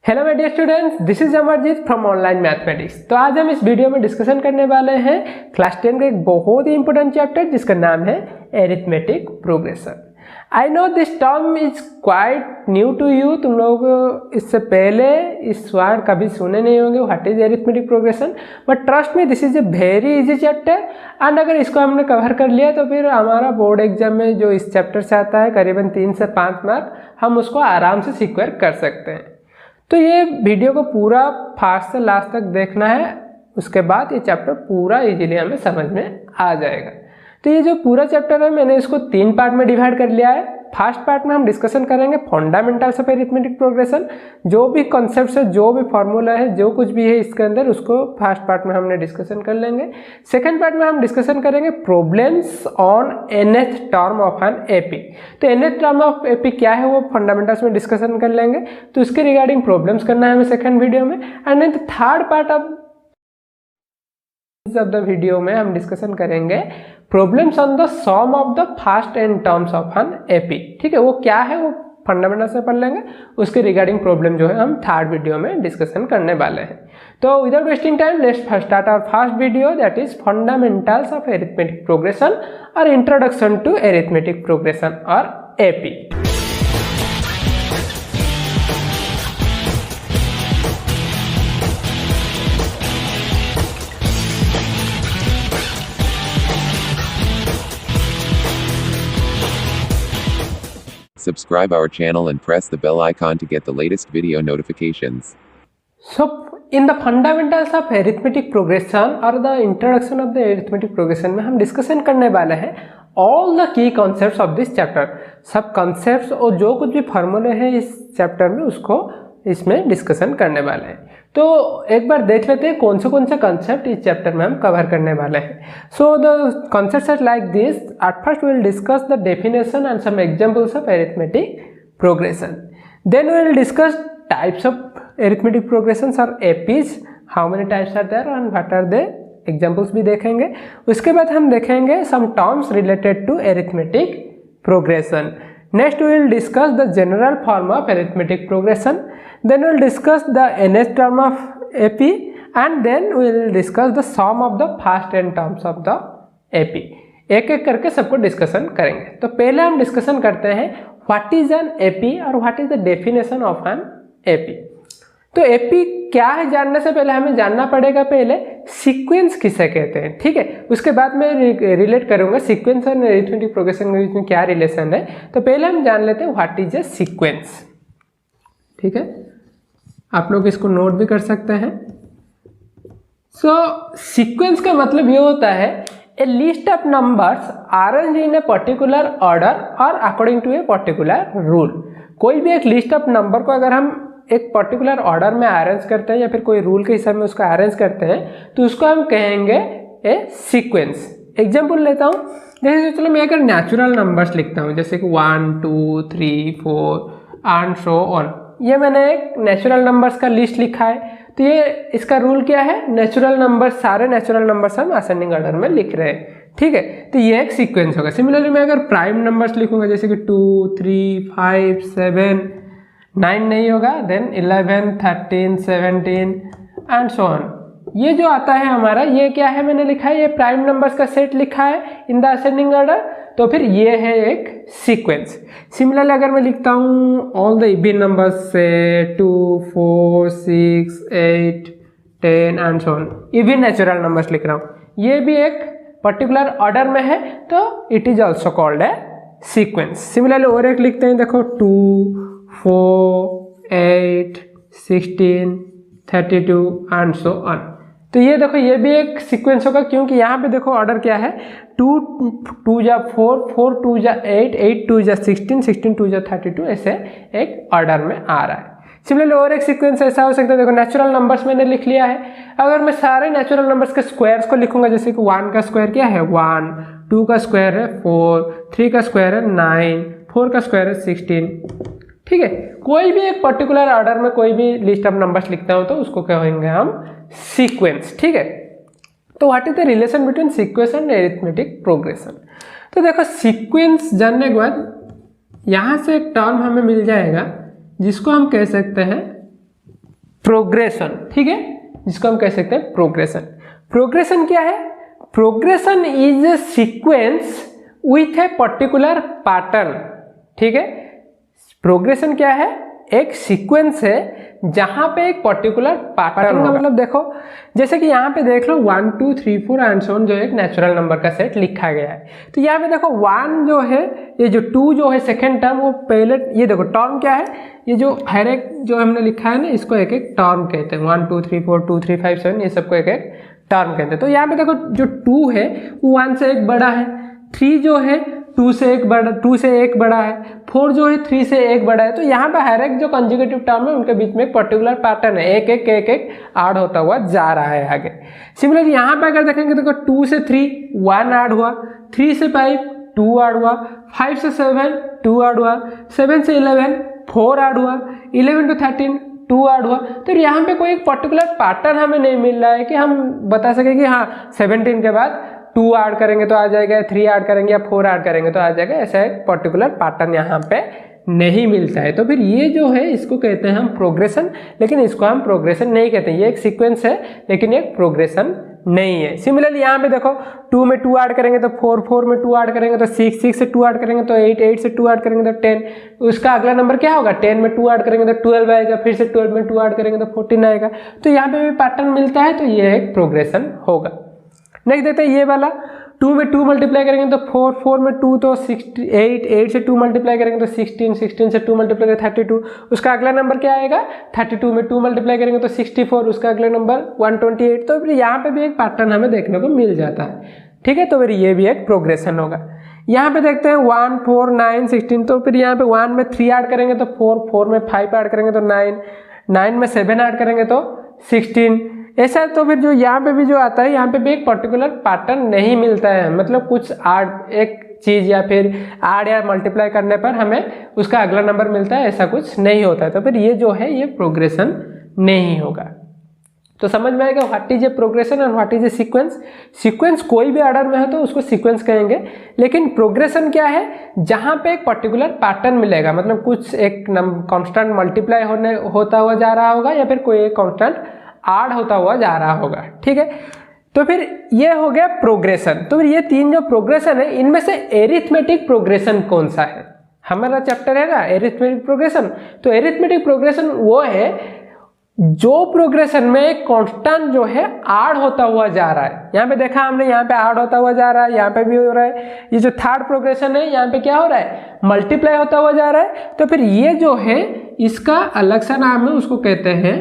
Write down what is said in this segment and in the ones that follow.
Hello my dear students, this is Amarjeet from online mathematics. तो आज हम इस वीडियो में डिस्कशन करने वाले हैं क्लास 10 का एक बहुत ही इंपॉर्टेंट चैप्टर जिसका नाम है arithmetic progression. I know this term is quite new to you. तुम लोग इससे पहले इस वर्ड कभी सुने नहीं होंगे, what is arithmetic progression. But trust me, this is a very easy chapter and अगर इसको हमने कवर कर लिया तो फिर हमारा बोर्ड एग्जाम में जो इस चैप्टर से आता है करीबन 3 से 5 मार्क, हम उसको आराम से सिक्योर कर सकते हैं। तो ये वीडियो को पूरा फर्स्ट से लास्ट तक देखना है, उसके बाद ये चैप्टर पूरा इजीली हमें समझ में आ जाएगा। तो ये जो पूरा चैप्टर है मैंने इसको 3 पार्ट में डिवाइड कर लिया है। फर्स्ट पार्ट में हम डिस्कशन करेंगे फंडामेंटल्स ऑफ अरिथमेटिक प्रोग्रेशन, जो भी कॉन्सेप्ट्स है, जो भी फॉर्मूला है, जो कुछ भी है इसके अंदर, उसको फर्स्ट पार्ट में हमने डिस्कशन कर लेंगे। सेकंड पार्ट में हम डिस्कशन करेंगे problems on nth term of an AP. तो nth टर्म ऑफ एपी क्या है वो फंडामेंटल्स में डिस्कशन कर लेंगे, तो उसके रिगार्डिंग प्रॉब्लम्स करना है हमें सेकंड वीडियो में। And then third part of the video में हम डिस्कशन करेंगे problems on the sum of the first n terms of an AP. ठीक है, वो क्या है वो फंडामेंटल से पढ़ लेंगे, उसके रिगार्डिंग प्रॉब्लम जो है हम थर्ड वीडियो में डिस्कशन करने वाले हैं। तो without wasting time let's start our first video, that is fundamentals of arithmetic progression और इंट्रोडक्शन टू अरिथमेटिक प्रोग्रेशन और AP. Subscribe our channel and press the bell icon to get the latest video notifications. So, in the fundamentals of arithmetic progression or the introduction of the arithmetic progression में हम discussion करने वाले हैं all the key concepts of this chapter। सब concepts और जो कुछ भी फार्मूले हैं इस चैप्टर में उसको इसमें डिस्कशन करने वाले हैं। तो एक बार देख लेते हैं कौन से कंसेप्ट इस चैप्टर में हम कवर करने वाले हैं। So the concepts are like this. At first we will discuss the definition and some examples of arithmetic progression. Then we will discuss types of arithmetic progressions और APs, how many types are there and what are they, examples भी देखेंगे। उसके बाद हम देखेंगे some terms related to arithmetic progression. Next we will discuss the general form of arithmetic progression. Then we will discuss the nth term of AP and then we will discuss the sum of the first n terms of the AP। एक एक करके सबको discussion करेंगे। तो पहले हम discussion करते हैं व्हाट इज एन AP और what is the definition of an AP। तो AP क्या है जानने से पहले हमें जानना पड़ेगा पहले सीक्वेंस किसे कहते हैं। ठीक है, उसके बाद मैं रिलेट करूंगा सीक्वेंस और अरिथमेटिक प्रोग्रेशन के बीच में क्या रिलेशन है। तो पहले हम जान लेते हैं व्हाट इज ए सीक्वेंस। ठीक है, आप लोग इसको नोट भी कर सकते हैं। सो सीक्वेंस का मतलब ये होता है a list of numbers arrange in a particular order और according to a particular rule. कोई भी एक लिस्ट ऑफ नंबर को अगर हम एक पर्टिकुलर ऑर्डर में अरेंज करते हैं या फिर कोई रूल के हिसाब में उसको अरेंज करते हैं तो उसको हम कहेंगे ए सीक्वेंस। एग्जांपल लेता हूँ, जैसे चलो मैं अगर नेचुरल नंबर्स लिखता हूँ जैसे कि 1 2 3 4 एंड सो ऑन, ये मैंने एक नेचुरल नंबर्स का लिस्ट लिखा है। तो ये इसका रूल क्या है, नेचुरल नंबर, सारे नेचुरल नंबर्स हम असेंडिंग ऑर्डर में लिख रहे हैं। ठीक है, तो ये एक सीक्वेंस होगा। सिमिलरली मैं अगर प्राइम नंबर्स लिखूंगा जैसे कि 2 3 5 7 9 नहीं होगा, देन 11 13 17 एंड सो ऑन। ये जो आता है हमारा, ये क्या है मैंने लिखा है, ये प्राइम नंबर्स का सेट लिखा है इन द असेंडिंग ऑर्डर, तो फिर ये है एक सीक्वेंस। सिमिलरली अगर मैं लिखता हूँ ऑल द इवन नंबर्स से 2 4 6 8 10 and so on, even natural numbers लिख रहा हूँ, ये भी एक पर्टिकुलर ऑर्डर में है, तो it is also called a sequence. Similarly और एक लिखते हैं, देखो 2 4 8 16 32 एंड सो ऑन। तो ये देखो ये भी एक सीक्वेंस होगा, क्योंकि यहाँ पे देखो ऑर्डर क्या है, 2 2 जा 4 4 2 जा 8 8 2 जा 16 16 2 जा 32, ऐसे एक ऑर्डर में आ रहा है। सिमिलरली और एक सीक्वेंस ऐसा हो सकता है, देखो नेचुरल नंबर्स मैंने लिख लिया है, अगर मैं सारे नेचुरल नंबर्स के स्क्वायर्स को लिखूंगा जैसे कि 1 का स्क्वायर क्या है 1, 2 का स्क्वायर है 4, 3 का स्क्वायर है 9, 4 का स्क्वायर है 16। ठीक है, कोई भी एक पर्टिकुलर ऑर्डर में कोई भी लिस्ट ऑफ नंबर्स लिखता हूं तो उसको कहेंगे हम सीक्वेंस। ठीक है, तो what is the relation between sequence and arithmetic progression. तो देखो सीक्वेंस जानने के बाद यहां से एक टर्म हमें मिल जाएगा जिसको हम कह सकते हैं प्रोग्रेशन, ठीक है, जिसको हम कह सकते हैं प्रोग्रेशन। प्रोग्रेशन क्या है? Progression is a sequence with a particular pattern, ठीक है। प्रोग्रेशन क्या है? एक सीक्वेंस है जहां पे एक पर्टिकुलर पैटर्न का मतलब देखो, जैसे कि यहाँ पे देख लो 1 2 3 4 एंड सो ऑन जो एक नेचुरल नंबर का सेट लिखा गया है। तो यहाँ पे देखो 1 जो है, ये जो 2 जो है सेकेंड टर्म, वो पहले ये देखो टर्म क्या है, ये जो हर एक जो हमने लिखा है ना, इसको एक एक टर्म कहते हैं। 1 2 3 4 2 3 5 7 ये सबको एक एक टर्म कहते हैं। तो यहाँ पे देखो जो 2 है वो 1 से एक बड़ा है, 3 जो है 2 से एक बड़ा है, 4 जो है 3 से एक बड़ा है। तो यहाँ पे हर एक जो कंजुगेटिव टर्म है उनके बीच में एक पर्टिकुलर पैटर्न है, एक एक ऐड होता हुआ जा रहा है आगे। सिमिलरली यहाँ पे अगर देखेंगे देखो 2 से 3 1 ऐड हुआ, 3 से 5 2 ऐड हुआ, 5 से 7 2 ऐड हुआ, 7 से 11 4 ऐड हुआ, 11 to 13 2 ऐड हुआ। तो यहाँ पे कोई एक पर्टिकुलर पैटर्न हमें नहीं मिल रहा है कि हम बता सके कि हाँ 17 के बाद 2 ऐड करेंगे तो आ जाएगा, 3 ऐड करेंगे या 4 ऐड करेंगे तो आ जाएगा, ऐसा एक पर्टिकुलर पैटर्न यहाँ पे नहीं मिलता है। तो फिर ये जो है इसको कहते हैं हम प्रोग्रेशन, लेकिन इसको हम प्रोग्रेशन नहीं कहते। ये एक सीक्वेंस है लेकिन एक प्रोग्रेशन नहीं है। सिमिलरली यहाँ पे देखो 2 में 2 ऐड करेंगे तो 4, 4 में 2 ऐड करेंगे तो 6, 6 से 2 ऐड करेंगे तो 8, 8 से 2 ऐड करेंगे तो 10, उसका अगला नंबर क्या होगा? 10 में 2 ऐड करेंगे तो 12 आएगा, फिर से 12 में 2 ऐड करेंगे तो 14 आएगा। तो यहाँ पे भी पैटर्न मिलता है, तो ये एक प्रोग्रेशन होगा। नेक्स्ट देखते हैं ये वाला, 2 में 2 मल्टीप्लाई करेंगे तो 4, 4 में 2 तो 8, 8 से 2 मल्टीप्लाई करेंगे तो 16, 16 से 2 मल्टीप्लाई करेंगे 32, उसका अगला नंबर क्या आएगा? 32 में 2 मल्टीप्लाई करेंगे तो 64, उसका अगला नंबर 128। तो फिर यहाँ पे भी एक पैटर्न हमें देखने को मिल जाता है, ठीक है। तो फिर ये भी एक प्रोग्रेशन होगा। यहाँ पे देखते हैं 1 4 9 16, तो फिर यहाँ पे 1 में 3 ऐड करेंगे तो 4, 4 में 5 ऐड करेंगे तो 9, 9 में 7 ऐड करेंगे तो 16, ऐसा। तो फिर जो यहाँ पे भी जो आता है, यहाँ पे भी एक पर्टिकुलर पैटर्न नहीं मिलता है, मतलब कुछ एक चीज या फिर ऐड या मल्टीप्लाई करने पर हमें उसका अगला नंबर मिलता है, ऐसा कुछ नहीं होता है। तो फिर ये जो है ये प्रोग्रेशन नहीं होगा। तो समझ में आएगा व्हाट इज ए प्रोग्रेशन और what is a sequence. Sequence कोई भी ऑर्डर में है तो उसको सीक्वेंस कहेंगे, लेकिन प्रोग्रेशन क्या है? जहां पे एक पर्टिकुलर पैटर्न मिलेगा, मतलब कुछ एक कांस्टेंट मल्टीप्लाई होता हुआ जा रहा होगा या फिर कोई एक कांस्टेंट ऐड होता हुआ जा रहा होगा, ठीक है। तो फिर ये हो गया प्रोग्रेशन। तो फिर ये 3 जो प्रोग्रेशन है, इनमें से एरिथमेटिक प्रोग्रेशन कौन सा है? हमारा चैप्टर है ना एरिथमेटिक प्रोग्रेशन। तो एरिथमेटिक प्रोग्रेशन वो है जो प्रोग्रेशन में एक कांस्टेंट जो है ऐड होता हुआ जा रहा है। यहाँ पे देखा हमने, यहाँ पे ऐड होता हुआ जा रहा है, यहाँ पे भी हो रहा है। ये जो थर्ड प्रोग्रेशन है, यहाँ पे क्या हो रहा है? मल्टीप्लाई होता हुआ जा रहा है। तो फिर ये जो है इसका अलग सा नाम है, उसको कहते हैं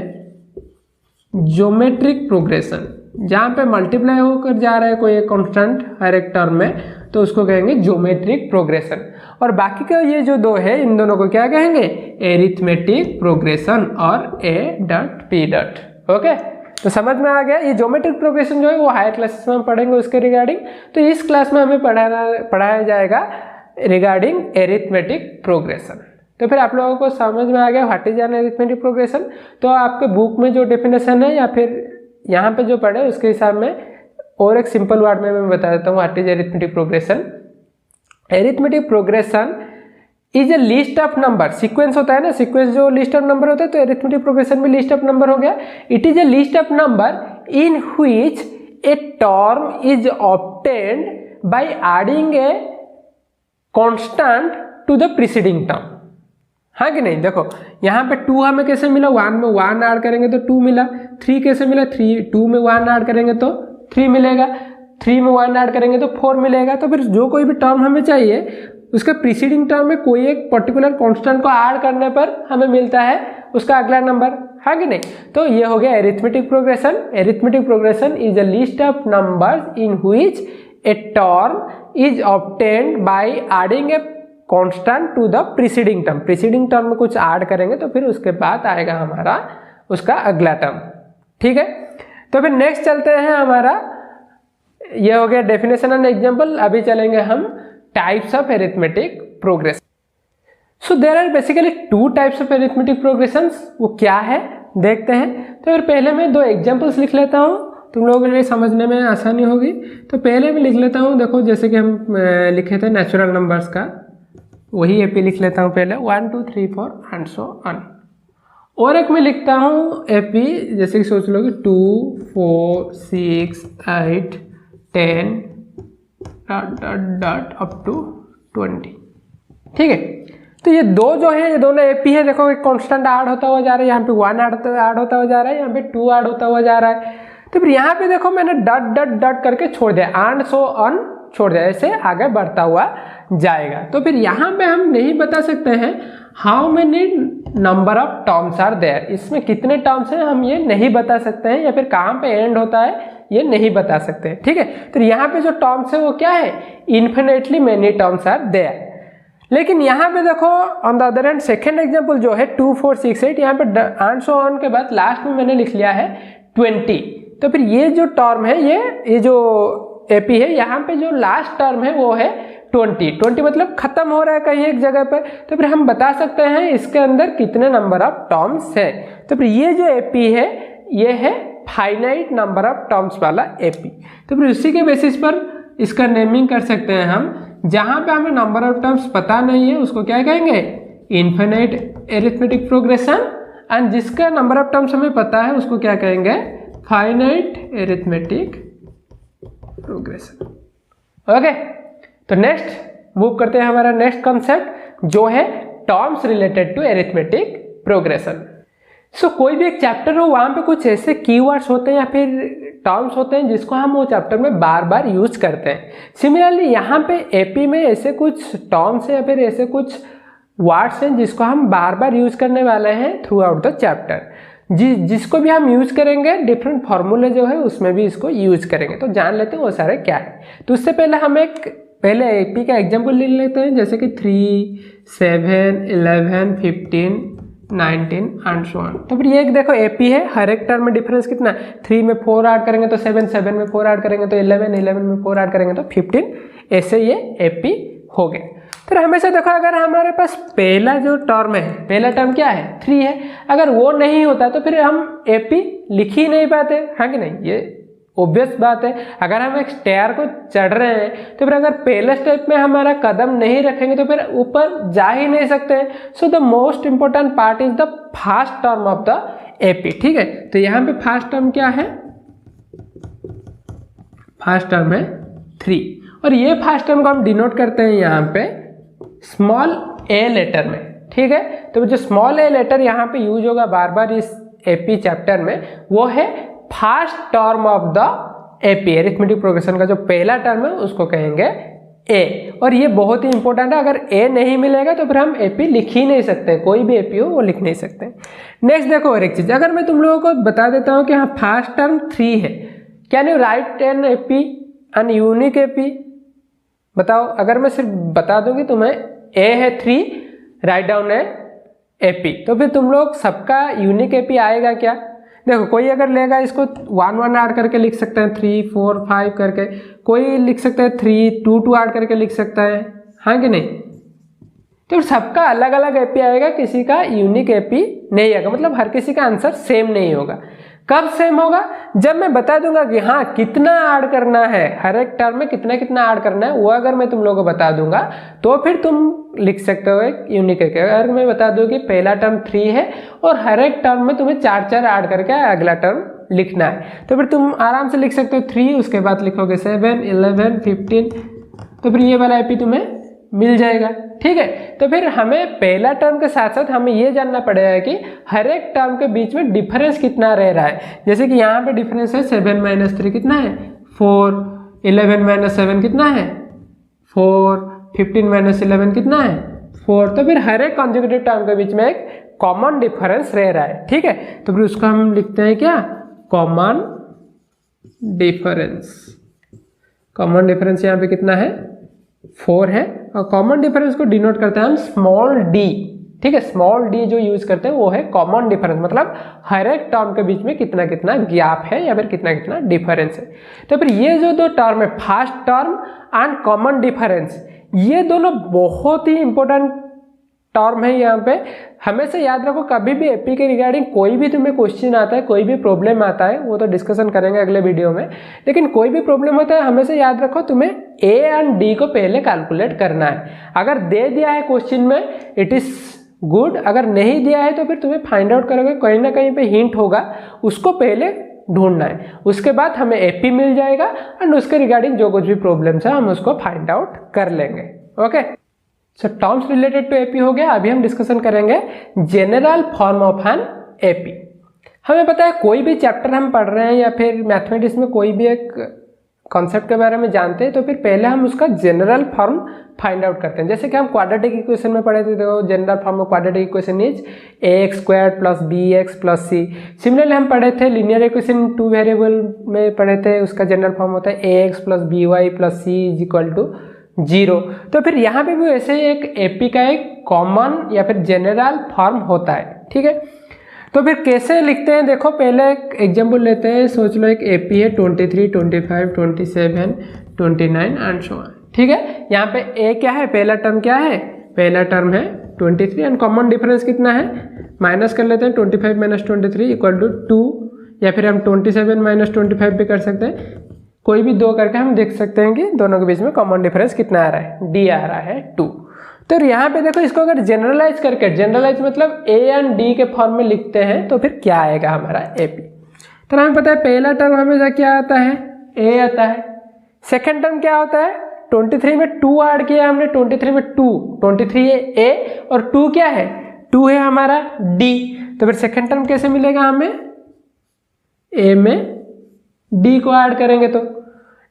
ज्योमेट्रिक प्रोग्रेशन। जहां पे मल्टीप्लाई होकर जा रहा है कोई एक कांस्टेंट हर एक टर्म में, तो उसको कहेंगे ज्योमेट्रिक प्रोग्रेशन। और बाकी का ये जो 2 है, इन दोनों को क्या कहेंगे? एरिथमेटिक प्रोग्रेशन और A.P. ओके, तो समझ में आ गया। ये ज्योमेट्रिक प्रोग्रेशन जो है वो हायर क्लासेस में हम पढ़ेंगे उसके रिगार्डिंग। तो इस क्लास में हमें पढ़ाया जाएगा रिगार्डिंग एरिथमेटिक प्रोग्रेशन। तो फिर आप लोगों को समझ में आ गया what is N arithmetic progression. तो आपके बुक में जो डेफिनेशन है या फिर यहाँ पे जो पढ़े उसके हिसाब में और एक सिंपल वर्ड में मैं बता देता हूँ what is arithmetic progression. Arithmetic progression is a list of number. Sequence होता है ना, सीक्वेंस जो लिस्ट ऑफ नंबर होता है, तो एरिथमेटिक प्रोग्रेशन में लिस्ट ऑफ नंबर हो गया। It is a list of number in which a term is obtained by adding a constant to the preceding term. हाँ कि नहीं? देखो यहाँ पे 2 हमें कैसे मिला? 1 में 1 ऐड करेंगे तो 2 मिला। 3 कैसे मिला? 2 में 1 ऐड करेंगे तो 3 मिलेगा। 3 में 1 ऐड करेंगे तो 4 मिलेगा। तो फिर जो कोई भी टर्म हमें चाहिए उसके प्रीसीडिंग टर्म में कोई एक पर्टिकुलर कांस्टेंट को ऐड करने पर हमें मिलता है उसका अगला नंबर, हाँ कि नहीं? तो ये हो गया arithmetic progression. Arithmetic progression is a list of numbers in which a term is obtained by adding a constant to the preceding term. Preceding term में कुछ ऐड करेंगे तो फिर उसके बाद आएगा हमारा उसका अगला टर्म, ठीक है। तो फिर नेक्स्ट चलते हैं, हमारा ये हो गया डेफिनेशन एंड एग्जांपल। अभी चलेंगे हम types of arithmetic progression. So there are basically 2 types of arithmetic progressions. वो क्या है देखते हैं। तो फिर पहले मैं 2 एग्जांपल्स लिख लेता हूँ, तुम लोगों के लिए समझने में आसानी होगी। तो पहले मैं लिख लेता हूँ, देखो जैसे कि हम लिखे थे नेचुरल नंबर्स का, वही एपी लिख लेता हूँ पहले 1 2 3 4 एंड सो ऑन। और एक मैं लिखता हूँ एपी, जैसे कि सोच लो कि 2, 4, 6, 8, 10 अप टू 20। ठीक है, तो ये दो जो है, ये दोनों एपी है, देखो एक कांस्टेंट ऐड होता हुआ जा रहा है, यहाँ पे 1 ऐड होता हुआ जा रहा है, यहाँ पे 2 ऐड होता हुआ जा रहा है। तो फिर यहाँ पे देखो मैंने डॉट डॉट डॉट करके छोड़ दिया, एंड सो ऑन छोड़ दिया, ऐसे आगे बढ़ता हुआ जाएगा। तो फिर यहाँ पे हम नहीं बता सकते हैं how many number of terms are there, इसमें कितने टर्म्स हैं हम ये नहीं बता सकते हैं, या फिर कहाँ पे एंड होता है ये नहीं बता सकते हैं। ठीक है, तो यहाँ पे जो टर्म्स है वो क्या है, infinitely many terms are there. लेकिन यहाँ पे देखो on the other hand second example जो है 2, 4, 6, 8, यहाँ पे एंड सो ऑन के बाद लास्ट में मैंने लिख लिया है 20। तो फिर ये जो टर्म है, ये जो एपी है, यहाँ पे जो लास्ट टर्म है वो है 20 मतलब खत्म हो रहा है कहीं एक जगह पे। तो फिर हम बता सकते हैं इसके अंदर कितने नंबर ऑफ टर्म्स है। तो फिर ये जो एपी है ये है फाइनाइट नंबर ऑफ टर्म्स वाला एपी। तो फिर उसी के बेसिस पर इसका नेमिंग कर सकते हैं हम। जहां पे हमें नंबर ऑफ टर्म्स पता नहीं है उसको क्या कहेंगे, इन्फिनिट अरिथमेटिक प्रोग्रेशन, एंड जिसका नंबर ऑफ टर्म्स हमें पता है उसको क्या कहेंगे, फाइनाइट अरिथमेटिक प्रोग्रेशन। ओके, तो नेक्स्ट मूव करते हैं हमारा नेक्स्ट कॉन्सेप्ट जो है terms related to arithmetic progression. So कोई भी एक चैप्टर हो, वहां पे कुछ ऐसे कीवर्ड्स होते हैं या फिर टर्म्स होते हैं जिसको हम वो चैप्टर में बार बार यूज करते हैं। सिमिलरली यहाँ पे एपी में ऐसे कुछ टर्म्स हैं या फिर ऐसे कुछ वर्ड्स हैं जिसको हम बार बार यूज करने वाले हैं थ्रू आउट द चैप्टर। जिसको भी हम यूज करेंगे डिफरेंट फॉर्मूले जो है उसमें भी इसको यूज करेंगे। तो जान लेते हैं वो सारे क्या है। तो उससे पहले हम पहले एपी का एग्जाम्पल ले लेते हैं, जैसे कि 3, 7, 11, 15, 19 एंड सो ऑन। तो फिर ये देखो एपी है, हर एक टर्म में डिफरेंस कितना है, 3 में 4 ऐड करेंगे तो 7, 7 में 4 ऐड करेंगे तो 11, 11 में 4 ऐड करेंगे तो 15, ऐसे ये एपी हो गए। फिर हमेशा देखो अगर हमारे पास पहला जो टर्म है, पहला टर्म क्या है 3 है, अगर वो नहीं होता तो फिर हम एपी लिख ही नहीं पाते, हाँ कि नहीं, ये ऑब्वियस बात है। अगर हम एक स्टेयर को चढ़ रहे हैं तो फिर अगर पहले स्टेप में हमारा कदम नहीं रखेंगे तो फिर ऊपर जा ही नहीं सकते। So the most important part is the first term of the AP. ठीक है, तो यहाँ पे फर्स्ट टर्म क्या है, फर्स्ट टर्म है 3, और ये फर्स्ट टर्म को हम डिनोट करते हैं यहाँ पे स्मॉल ए लेटर में। ठीक है, तो जो स्मॉल ए लेटर यहाँ पे यूज होगा बार बार इस एपी चैप्टर में, वो है first term of the AP. Arithmetic progression का जो पहला टर्म है उसको कहेंगे ए, और ये बहुत ही इंपॉर्टेंट है। अगर ए नहीं मिलेगा तो फिर हम एपी लिख ही नहीं सकते, कोई भी एपी हो वो लिख नहीं सकते। नेक्स्ट देखो और एक चीज, अगर मैं तुम लोगों को बता देता हूँ कि हाँ फर्स्ट टर्म 3 है, can you write an AP, an unique AP? बताओ, अगर मैं सिर्फ बता दूंगी तुम्हें ए है 3, राइट डाउन है एपी, तो फिर तुम लोग सबका यूनिक एपी आएगा क्या? देखो कोई अगर लेगा इसको 1, 1 ऐड करके लिख सकते हैं, 3, 4, 5 करके, कोई लिख सकता है 3, 2, 2 ऐड करके लिख सकता है, हाँ कि नहीं? तो सबका अलग अलग एपी आएगा, किसी का यूनिक एपी नहीं आएगा, मतलब हर किसी का आंसर सेम नहीं होगा। कब सेम होगा? जब मैं बता दूंगा कि हाँ कितना ऐड करना है, हर एक टर्म में कितना कितना ऐड करना है, वो अगर मैं तुम लोगों को बता दूंगा तो फिर तुम लिख सकते हो एक यूनिक है। अगर मैं बता दूं कि पहला टर्म 3 है और हर एक टर्म में तुम्हें 4 ऐड करके अगला टर्म लिखना है, तो फिर तुम आराम से लिख सकते हो 3, उसके बाद लिखोगे 7, 11, 15, तो फिर ये वाला एपी तुम्हें मिल जाएगा। ठीक है, तो फिर हमें पहला टर्म के साथ साथ हमें ये जानना पड़ेगा कि हर एक टर्म के बीच में डिफरेंस कितना रह रहा है। जैसे कि यहाँ पे डिफरेंस है 7 - 3 कितना है 4, 11 - 7 कितना है 4, 15 - 11 कितना है 4। तो फिर हर एक कॉन्जुगेटिव टर्म के बीच में एक कॉमन डिफरेंस रह रहा है। ठीक है, तो फिर उसको हम लिखते हैं क्या, कॉमन डिफरेंस। कॉमन डिफरेंस यहाँ पे कितना है 4 है, और कॉमन डिफरेंस को डिनोट करते हैं हम स्मॉल डी। ठीक है, स्मॉल डी जो यूज करते हैं वो है कॉमन डिफरेंस, मतलब हर एक टर्म के बीच में कितना कितना गैप है या फिर कितना कितना डिफरेंस है। तो फिर ये जो दो टर्म है first term and common difference, ये दोनों बहुत ही इंपॉर्टेंट टर्म है। यहाँ पे हमेशा याद रखो, कभी भी एपी के रिगार्डिंग कोई भी तुम्हें क्वेश्चन आता है, कोई भी प्रॉब्लम आता है, वो तो डिस्कशन करेंगे अगले वीडियो में, लेकिन कोई भी प्रॉब्लम होता है हमेशा याद रखो तुम्हें ए एंड डी को पहले कैलकुलेट करना है। अगर दे दिया है क्वेश्चन में इट इज गुड, अगर नहीं दिया है तो फिर तुम्हें फाइंड आउट करोगे, कहीं ना कहीं पे हिंट होगा, उसको पहले ढूंढना है, उसके बाद हमें एपी मिल जाएगा एंड उसके रिगार्डिंग जो कुछ भी प्रॉब्लम्स है हम उसको फाइंड आउट कर लेंगे। Okay, so terms related to AP हो गया। अभी हम डिस्कशन करेंगे general form of an AP. हमें पता है कोई भी चैप्टर हम पढ़ रहे हैं या फिर मैथमेटिक्स में कोई भी एक कॉन्सेप्ट के बारे में जानते हैं तो फिर पहले हम उसका जनरल फॉर्म फाइंड आउट करते हैं। जैसे कि हम क्वाड्रेटिक इक्वेशन में पढ़े थे, देखो general form of quadratic equation is ax² + bx + c। Similarly हम पढ़े थे लीनियर इक्वेशन 2 वेरिएबल में पढ़े थे, उसका जनरल फॉर्म होता है ax + by + c = 0। तो फिर यहाँ पे भी वैसे ही एक एपी का एक कॉमन या फिर जनरल फॉर्म होता है, ठीक है। तो फिर कैसे लिखते हैं, देखो पहले एक एग्जाम्पल लेते हैं। सोच लो एक एपी है 23, 25, 27, 29 एंड सो ऑन, ठीक है। यहाँ पे ए क्या है, पहला टर्म क्या है, पहला टर्म है 23 एंड कॉमन डिफरेंस कितना है, माइनस कर लेते हैं 25 - 23 = 2, या फिर हम 27 - 25 भी कर सकते हैं, कोई भी दो करके हम देख सकते हैं कि दोनों के बीच में कॉमन डिफरेंस कितना आ रहा है, डी आ रहा है 2। तो यहाँ पे देखो इसको अगर जनरलाइज करके, जनरलाइज मतलब ए एंड डी के फॉर्म में लिखते हैं तो फिर क्या आएगा हमारा एपी। तो हमें पता है पहला टर्म हमेशा क्या आता है, ए आता है। सेकेंड टर्म क्या होता है, 23 में 2 ऐड किया हमने, 23 में 2, 23 है ए और 2 क्या है, 2 है हमारा डी। तो फिर सेकेंड टर्म कैसे मिलेगा हमें, ए में डी को ऐड करेंगे तो।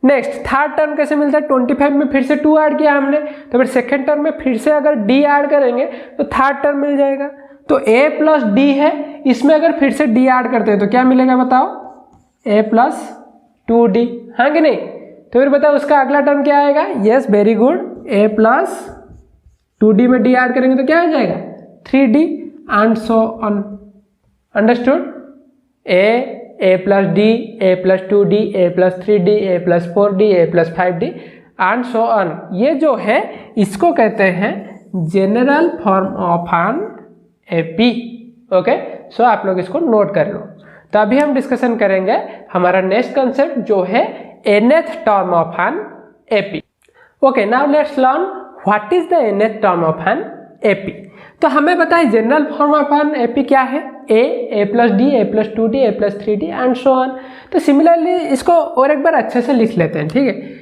नेक्स्ट थर्ड टर्म कैसे मिलता है, 25 में फिर से 2 ऐड किया हमने, तो फिर सेकेंड टर्म में फिर से अगर डी ऐड करेंगे तो थर्ड टर्म मिल जाएगा। तो a + d है, इसमें अगर फिर से d ऐड करते हैं तो क्या मिलेगा बताओ, a + 2d, हाँ कि नहीं। तो फिर बताओ उसका अगला टर्म क्या आएगा, yes very good, a + 2d में d ऐड करेंगे तो क्या आ जाएगा 3d and so on. Understood, a + d, a + 2d, a + 3d, a + 4d, a + 5d and so on. ये जो है इसको कहते हैं general form of an AP. Okay, so आप लोग इसको नोट कर लो। तो अभी हम डिस्कशन करेंगे हमारा नेक्स्ट कंसेप्ट जो है nth term of an AP. Okay, now let's learn what is the nth term of an AP. तो हमें पता है general form of an AP क्या है, a + d, a + 2d, a + 3d and so on. तो similarly इसको और एक बार अच्छे से लिख लेते हैं, ठीक है।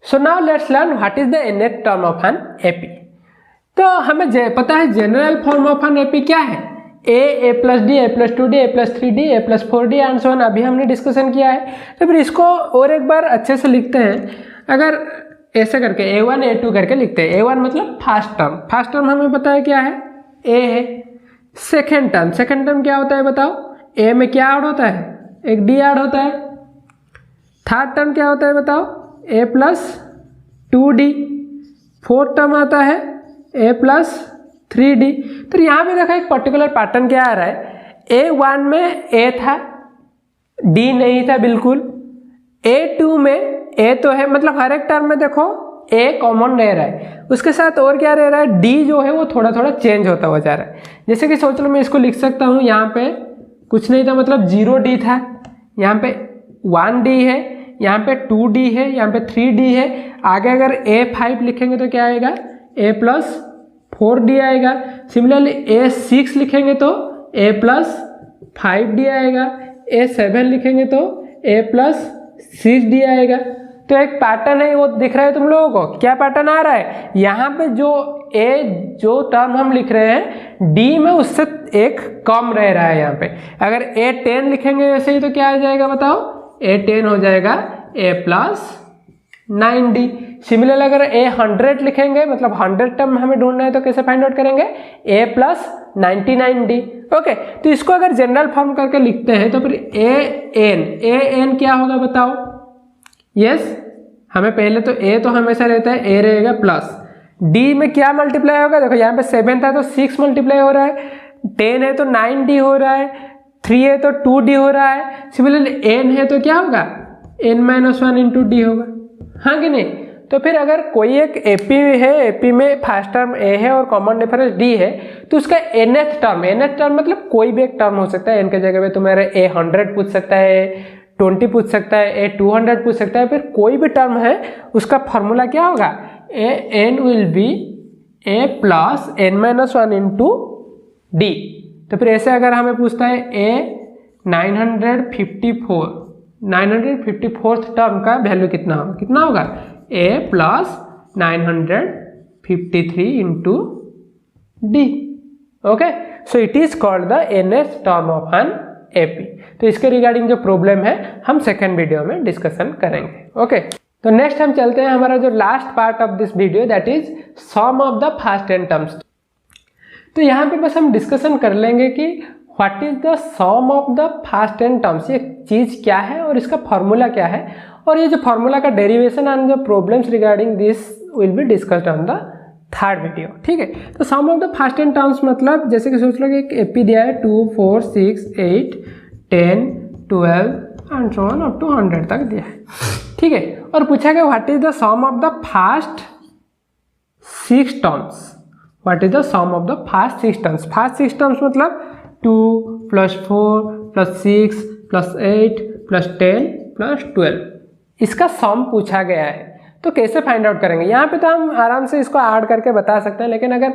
So now let's learn what is the nth term of an AP. तो हमें पता है general form of an AP क्या है, a + d, a + 2d, a + 3d, a + 4d and so on. अभी हमने डिस्कशन किया है, तो फिर इसको और एक बार अच्छे से लिखते हैं। अगर ऐसे करके a1 a2 करके लिखते हैं, a1 मतलब फर्स्ट टर्म, फर्स्ट टर्म हमें पता है क्या है, a है। सेकेंड टर्म क्या होता है बताओ, a में क्या ऐड होता है, एक d ऐड होता है। थर्ड टर्म क्या होता है बताओ, a + 2d। फोर्थ टर्म आता है a + 3d। तो यहाँ पे देखो एक पर्टिकुलर पैटर्न क्या आ रहा है, a1 में a था, d नहीं था बिल्कुल, a2 में a तो है, मतलब हर एक टर्म में देखो a कॉमन रह रहा है, उसके साथ और क्या रह रहा है, d जो है वो थोड़ा थोड़ा चेंज होता हुआ जा रहा है। जैसे कि सोच लो मैं इसको लिख सकता हूँ, यहाँ पे कुछ नहीं था मतलब 0d था, यहाँ पे 1d है, यहाँ पे 2d है, यहाँ पे 3d है। आगे अगर a5 लिखेंगे तो क्या आएगा, a + 4d आएगा। सिमिलरली a6 लिखेंगे तो a + 5d आएगा, a7 लिखेंगे तो a + 6d आएगा। तो एक पैटर्न है वो दिख रहा है तुम लोगों को, क्या पैटर्न आ रहा है, यहाँ पे जो टर्म हम लिख रहे हैं d में उससे एक कम रह रहा है। यहाँ पे अगर a10 लिखेंगे वैसे ही तो क्या आ जाएगा बताओ, a10 हो जाएगा a + 9d। सिमिलरली अगर a100 लिखेंगे, मतलब 100 टर्म हमें ढूंढना है तो कैसे फाइंड आउट करेंगे, a + 99d। ओके, तो इसको अगर जनरल फॉर्म करके लिखते हैं तो फिर an क्या होगा बताओ, यस हमें पहले तो a तो हमेशा रहता है, a रहेगा प्लस d में क्या मल्टीप्लाई होगा, देखो यहाँ पे 7 था तो 6 मल्टीप्लाई हो रहा है, 10 है तो 9d हो रहा है, 3 है तो 2d हो रहा है। सिमिलरली n है तो क्या होगा, n - 1 × d होगा, हाँ कि नहीं। तो फिर अगर कोई एक एपी है, एपी में फर्स्ट टर्म ए है और कॉमन डिफरेंस डी है, तो उसका nth टर्म मतलब कोई भी एक टर्म हो सकता है। n के जगह पे तुम्हारे ए 100 पूछ सकता है, 20 पूछ सकता है, ए 200 पूछ सकता है, फिर कोई भी टर्म है उसका फॉर्मूला क्या होगा, A N will be A plus N minus 1 into D. तो फिर ऐसे अगर हमें पूछता है ए 954th टर्म का वैल्यू कितना होगा, A plus 953 into D. Okay, so it is called the nth term of an AP. तो इसके रिगार्डिंग जो प्रॉब्लम है हम सेकेंड वीडियो में डिस्कशन करेंगे। ओके, तो नेक्स्ट हम चलते हैं हमारा जो last part of this video, that is sum of the first n terms. तो यहाँ पे बस हम डिस्कशन कर लेंगे कि what is the sum of the first n terms, ये चीज क्या है और इसका फॉर्मूला क्या है, और ये जो फॉर्मूला का डेरिवेशन एंड जो problems regarding this will be discussed on the third video. ठीक है, तो sum of the first n terms मतलब जैसे कि सोच लो कि एक एपी दिया है 2 4 6 8 10 12 and so on up to 100 तक दिया है। ठीक है, और पूछा गया what is the sum of the first 6 terms, what is the sum of the first 6 terms. First 6 terms मतलब 2 + 4 + 6 + 8 + 10 + 12, इसका सम पूछा गया है। तो कैसे फाइंड आउट करेंगे, यहाँ पे तो हम आराम से इसको ऐड करके बता सकते हैं, लेकिन अगर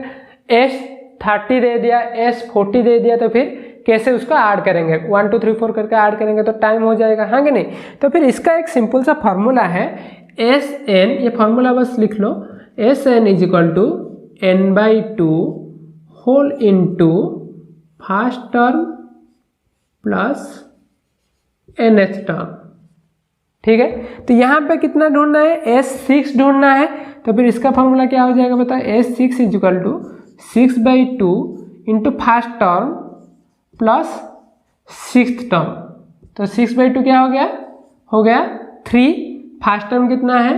S30 दे दिया, S40 दे दिया, तो फिर कैसे उसको ऐड करेंगे, 1 2 3 4 करके ऐड करेंगे तो टाइम हो जाएगा, हाँ कि नहीं। तो फिर इसका एक सिंपल सा फॉर्मूला है Sn, ये फॉर्मूला बस लिख लो, Sn = n/2 whole into first term plus nth term. ठीक है, तो यहाँ पे कितना ढूंढना है, S6 ढूंढना है। तो फिर इसका फॉर्मूला क्या हो जाएगा बताओ, S6 = 6/2 into first term plus 6th term. तो 6/2 क्या हो गया 3, फर्स्ट टर्म कितना है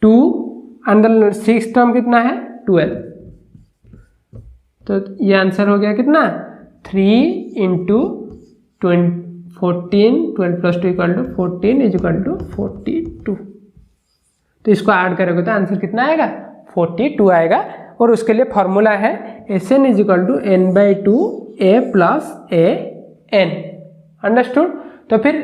2 अंदर 6th टर्म कितना है 12। तो ये आंसर हो गया कितना 3 इंटू 14, 12 + 2 = 14 = 42। तो इसको ऐड करोगे तो आंसर कितना आएगा 42 आएगा, और उसके लिए फॉर्मूला है Sn = n/2 a + an। Understood. तो फिर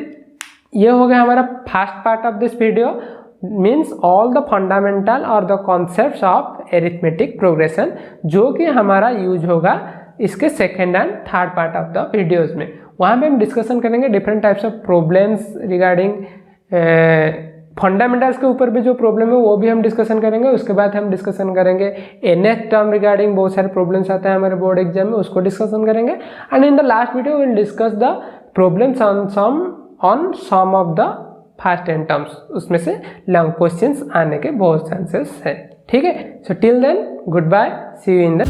ये हो गया हमारा first part of this video, means all the fundamental और the concepts of arithmetic progression, जो कि हमारा यूज होगा इसके second and third part of the videos में। वहाँ पे हम डिस्कशन करेंगे different types of problems regarding fundamentals के ऊपर भी जो प्रॉब्लम है वो भी हम डिस्कशन करेंगे। उसके बाद हम डिस्कशन करेंगे nth टर्म रिगार्डिंग, बहुत सारे प्रॉब्लम्स आते हैं हमारे बोर्ड एग्जाम में, उसको डिस्कशन करेंगे। And in the last video will discuss the problems on sum of the first n terms, उसमें से लॉन्ग क्वेश्चंस आने के बहुत चांसेस है। ठीक है, so till then goodbye, see you in the